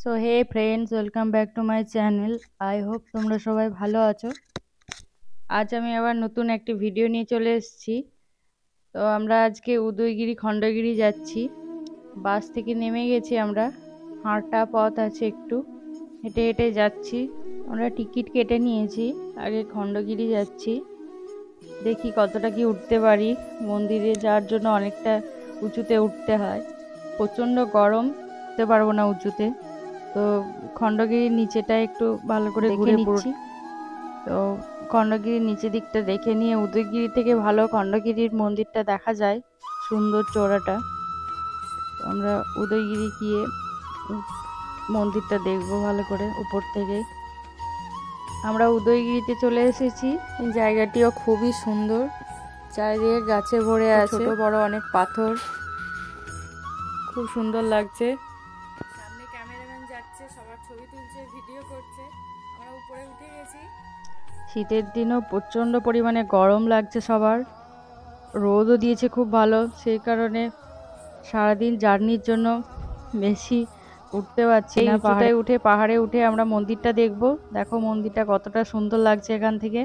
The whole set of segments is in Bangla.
So hey friends, welcome back to my channel. I hope তোমরা সবাই ভালো আছো। আজ আমি আবার নতুন একটি ভিডিও নিয়ে চলে এসেছি। তো আমরা আজকে উদয়গিরি খণ্ডগিরি যাচ্ছি। বাস থেকে নেমে গেছি আমরা, হাঁটা পথ আছে, একটু হেঁটে হেঁটে যাচ্ছি। আমরা টিকিট কেটে নিয়েছি, আগে খণ্ডগিরি যাচ্ছি। দেখি কতটা কি উঠতে পারি। মন্দিরে যাওয়ার জন্য অনেকটা উঁচুতে উঠতে হয়, প্রচণ্ড গরম, উঠতে পারবো না উঁচুতে। তো খণ্ডগিরির নিচেটা একটু ভালো করে ঘুরে নিচ্ছি। তো খণ্ডগিরির নিচের দিকটা দেখে নিয়ে উদয়গিরি থেকে ভালো খণ্ডগিরির মন্দিরটা দেখা যায়, সুন্দর চওড়াটা। তো আমরা উদয়গিরি গিয়ে মন্দিরটা দেখবো ভালো করে উপর থেকে। আমরা উদয়গিরিতে চলে এসেছি। জায়গাটিও খুবই সুন্দর, চারিদিকে গাছে ভরে আছে, ছোট বড় অনেক পাথর, খুব সুন্দর লাগছে। সামনে ক্যামেরাম্যান যাচ্ছে, সবার ছবি তুলছে, ভিডিও করছে। আমরা উপরে উঠে গেছি। শীতের দিনও প্রচণ্ড পরিমাণে গরম লাগছে সবার, রোদও দিয়েছে খুব ভালো, সেই কারণে সারাদিন জার্নির জন্য বেশি উঠতে পারছি না। পাহাড়ে উঠে আমরা মন্দিরটা দেখব। দেখো মন্দিরটা কতটা সুন্দর লাগছে এখান থেকে।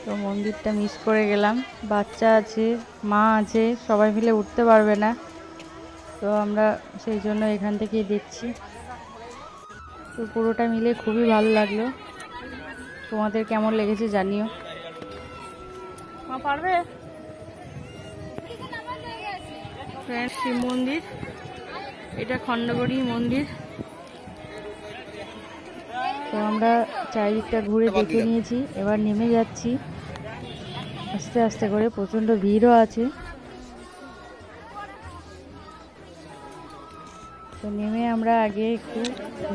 তো মন্দিরটা মিস করে গেলাম, বাচ্চা আছে, মা আছে, সবাই মিলে উঠতে পারবে না। তো আমরা সেই জন্য এখান থেকেই দেখছি। তো পুরোটা মিলে খুবই ভালো লাগলো। তোমাদের কেমন লেগেছে জানিও। মা পারবে? শিব মন্দির, এটা খণ্ডগিরি মন্দির। তো আমরা চারিদিকটা ঘুরে দেখে নিয়েছি, এবার নেমে যাচ্ছি আস্তে আস্তে করে। প্রচণ্ড ভিড়ও আছে। তো নেমে আমরা আগে একটু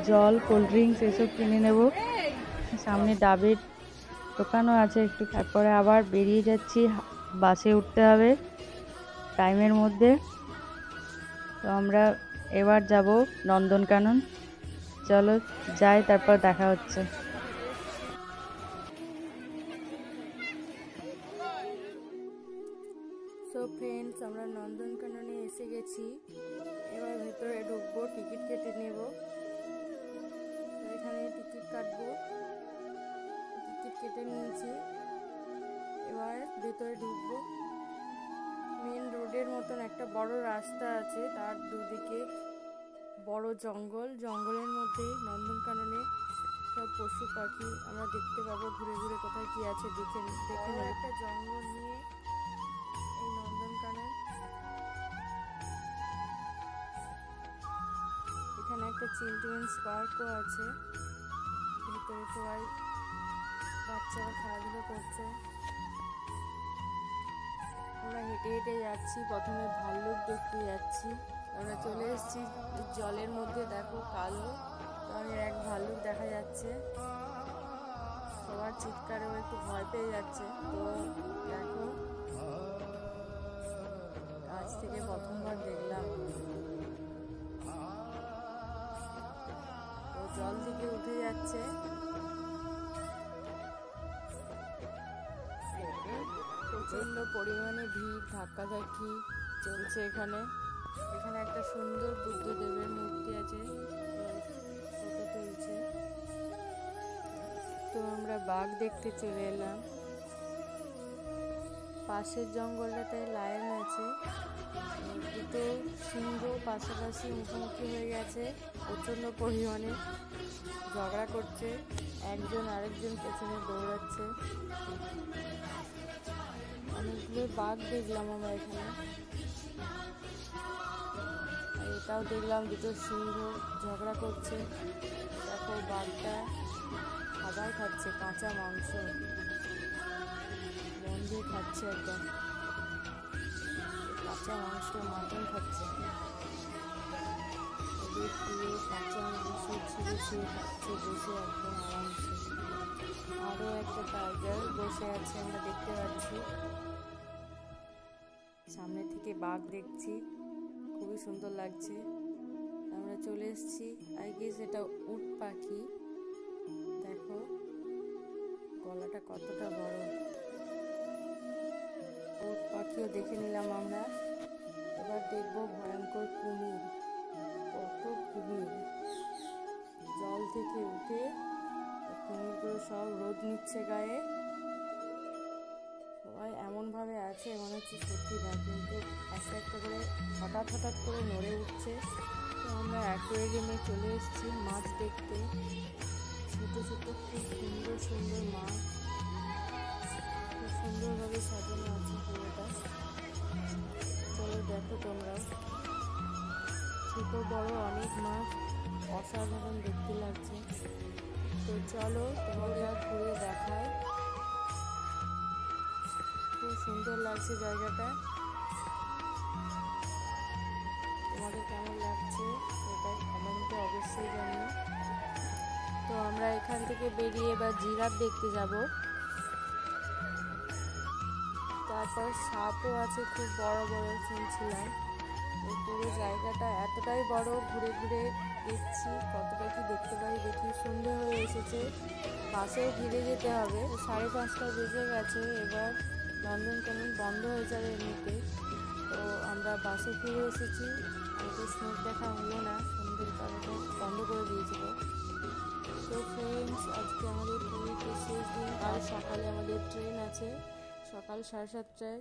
জল, কোল্ড ড্রিঙ্কস এসব কিনে নেব। সামনে ডাবের দোকানও আছে একটু। তারপরে আবার বেরিয়ে যাচ্ছি, বাসে উঠতে হবে টাইমের মধ্যে। তো আমরা এবার যাব নন্দনকানন। চলো যাই, তারপর দেখা হচ্ছে। সো ফ্রেন্ডস, আমরা নন্দনকাননে এসে গেছি। এবার ভেতরে ঢুকবো, টিকিট কেটে নেব। তো এখানে টিকিট কাটবো, টিকিট কেটে নিয়েছি। এবার ভেতরে ঢুকবো। মেন রোডের মতন একটা বড় রাস্তা আছে, তার দুদিকে বড় জঙ্গল। জঙ্গলের মধ্যে নন্দনকাননে সব পশু পাখি আমরা দেখতে পাবো। ঘুরে ঘুরে কোথায় কি আছে দেখে নেব। একটা জঙ্গল নিয়ে এই নন্দনকানন। এখানে একটা চিলড্রেন্স পার্কও আছে, ভিতরে সবাই বাচ্চারা খেলাধুলো করছে। আমরা হেঁটে হেঁটে যাচ্ছি, প্রথমে ভাল্লুক দেখতে যাচ্ছি। আমরা চলে এসেছি জলের মধ্যে, দেখো কালো রঙের এক ভাল্লুক দেখা যাচ্ছে। সবার চিৎকারেও একটু ভয় পেয়ে যাচ্ছে। তো দেখো, কাছ থেকে প্রথমবার দেখলাম। তো জল থেকে উঠে যাচ্ছে। প্রচণ্ড পরিমাণে ভিড়, ধাক্কাধাক্কি চলছে এখানে। এখানে একটা সুন্দর বুদ্ধদেবের মূর্তি আছে, ফটো তুলছে। তো আমরা বাঘ দেখতে চলে এলাম। পাশের জঙ্গলটাতে লায়ন আছে, দুটো সিংহ পাশাপাশি মুখোমুখি হয়ে গেছে, প্রচণ্ড পরিমাণে ঝগড়া করছে। একজন আরেকজন পেছনে দৌড়াচ্ছে। অনেকগুলো বাঘ দেখলাম আমরা এখানে। আর এটাও দেখলাম দুটো সিংহ ঝগড়া করছে। দেখো বাঘটা খাবার খাচ্ছে, কাঁচা মাংস মন দিয়ে খাচ্ছে, একদম কাঁচা মাংস, মাটন খাচ্ছে। ওদের প্রিয় কাঁচা মাংস ছিঁড়ে ছিঁড়ে খাচ্ছে বসে একদম আরামসে। আরও একটা টাইগার বসে আছে, আমরা দেখতে পাচ্ছি। সামনে থেকে বাঘ দেখছি, খুবই সুন্দর লাগছে। আমরা চলে এসেছি, আই গেস এটা উট পাখি। দেখো গলাটা কতটা বড়। উট পাখিও দেখে নিলাম আমরা। দেখবো ভয়ঙ্কর কুমির, কত কুমির জল থেকে উঠে কুমিরগুলো সব রোদ নিচ্ছে গায়ে। সবাই এমনভাবে আছে মনে হচ্ছে সত্যি না, কিন্তু একটা একটা করে হঠাৎ হঠাৎ করে নড়ে উঠছে। তো আমরা অ্যাকোয়ারিয়ামে চলে এসেছি মাছ দেখতে। ছোট ছোট খুব সুন্দর সুন্দর মাছ, খুব সুন্দরভাবে সাজানো আছে পুরোটা। চলো দেখো তোমরাও, ছোট বড় অনেক মাছ, অসাধারণ দেখতে লাগছে। তো চলো তোমাদের ঘুরে দেখায়, খুব সুন্দর লাগছে জায়গাটা। তোমাদের কেমন লাগছে সেটা কমেন্টে অবশ্যই জানিও। তো আমরা এখান থেকে বেরিয়ে এবার জিরাফ দেখতে যাব। তারপর সাপও আছে খুব বড় বড় শুনছিলাম। এই পুরো জায়গাটা এতটাই বড়, ঘুরে ঘুরে দেখছি কতটা কি দেখতে পারি। দেখি সন্ধে হয়ে এসেছে, বাসেও ফিরে যেতে হবে। 5:30 বেজে গেছে, এবার নন্দনকানন বন্ধ হয়ে যাবে এমনিতে। তো আমরা বাসে ফিরে এসেছি। তো স্নেক দেখা হলো না, সন্ধ্যের কারণে বন্ধ করে দিয়েছিল। তো ফ্রেন্ডস, আজকে আমাদের পুরীতে শেষ দিন। কাল সকালে আমাদের ট্রেন আছে, সকাল 7:30টায়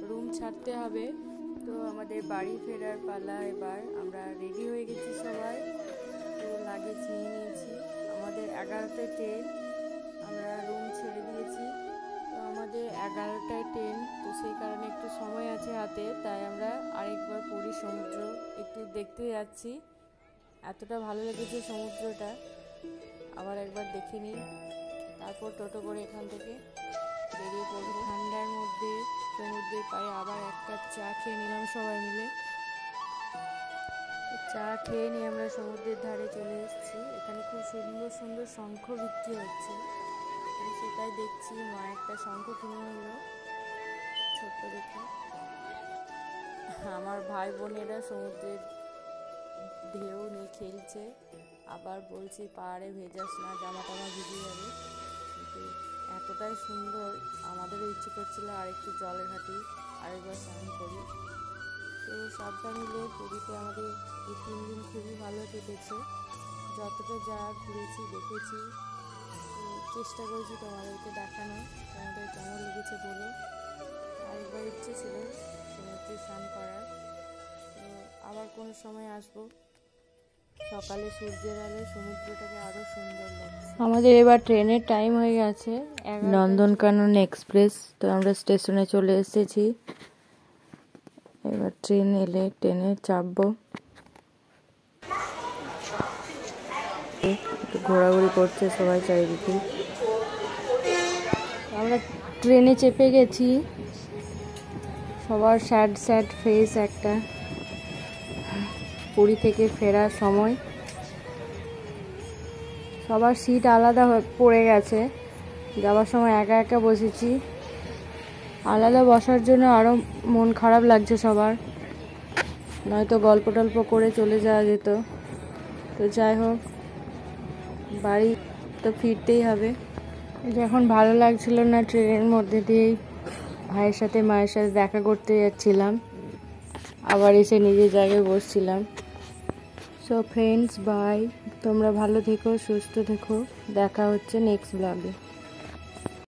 রুম ছাড়তে হবে। তো আমাদের বাড়ি ফেরার পালা। এবার আমরা রেডি হয়ে গেছি সবাই। তো লাগেজ নিয়ে নিয়েছি। আমাদের 11টায় ট্রেন, আমরা রুম ছেড়ে দিয়েছি। তো আমাদের 11টায় ট্রেন, তো সেই কারণে একটু সময় আছে হাতে, তাই আমরা আরেকবার পুরী সমুদ্র একটু দেখতে যাচ্ছি। এতটা ভালো লেগেছে সমুদ্রটা, আবার একবার দেখে নিই। তারপর টোটো করে এখান থেকে বেরিয়ে পড়বো। ঠান্ডার মধ্যে সমুদ্রের পাড়ে আবার এক কাপ চা খেয়ে নিলাম সবাই মিলে। চা খেয়ে নিয়ে আমরা সমুদ্রের ধারে চলে এসেছি। এখানে খুব সুন্দর সুন্দর শঙ্খ বিক্রি হচ্ছে, সেটাই দেখছি। মা একটা শঙ্খ কিনে নিল ছোট্ট দেখে। আমার ভাই বোনেরা সমুদ্রের ঢেউ নিয়ে খেলছে, আবার বলছি পাহাড়ে ভেজাস না, জামা টামা ভিজে যাবে। কিন্তু এতটাই সুন্দর, আমাদেরও ইচ্ছে করছিল আরেকটু জলে ঘাটি, আরেকবার স্নান করি। তো সবটা মিলে পুরীতে আমাদের এই 3 দিন খুবই ভালো কেটেছে। যতটা যা ঘুরেছি দেখেছি, তো চেষ্টা করেছি তোমাদেরকে দেখানো। তোমাদের কেমন লেগেছে বলো। আরেকবার ইচ্ছে ছিল সমুদ্রে স্নান করার। তো আবার কোনো সময় আসবো। সকালে সূর্যের আলোয় সমুদ্রটাকে আরো সুন্দর লাগছে। আমাদের এবার ট্রেনের টাইম হয়ে গেছে, নন্দনকানন এক্সপ্রেস। তো আমরা স্টেশনে চলে এসেছি। এবার ট্রেন এলে ট্রেনে চাপবো। একটু ঘোরাঘুরি করছে সবাই চারিদিকে। আমরা ট্রেনে চেপে গেছি, সবার স্যাড স্যাড ফেস একটা। পুরী থেকে ফেরার সময় সবার সিট আলাদা পড়ে গেছে। যাওয়ার সময় একা একা বসেছি, আলাদা বসার জন্য আরও মন খারাপ লাগছে সবার, নয়তো গল্প টল্প করে চলে যাওয়া যেত। তো যাই হোক, বাড়ি তো ফিরতেই হবে। এখন ভালো লাগছিল না, ট্রেনের মধ্যে দিয়েই ভাইয়ের সাথে মায়ের সাথে দেখা করতে যাচ্ছিলাম, আবার এসে নিজের জায়গায় বসছিলাম। সো ফ্রেন্ডস, বাই, তোমরা ভালো থেকো, সুস্থ থেকো, দেখা হচ্ছে নেক্সট ব্লগে।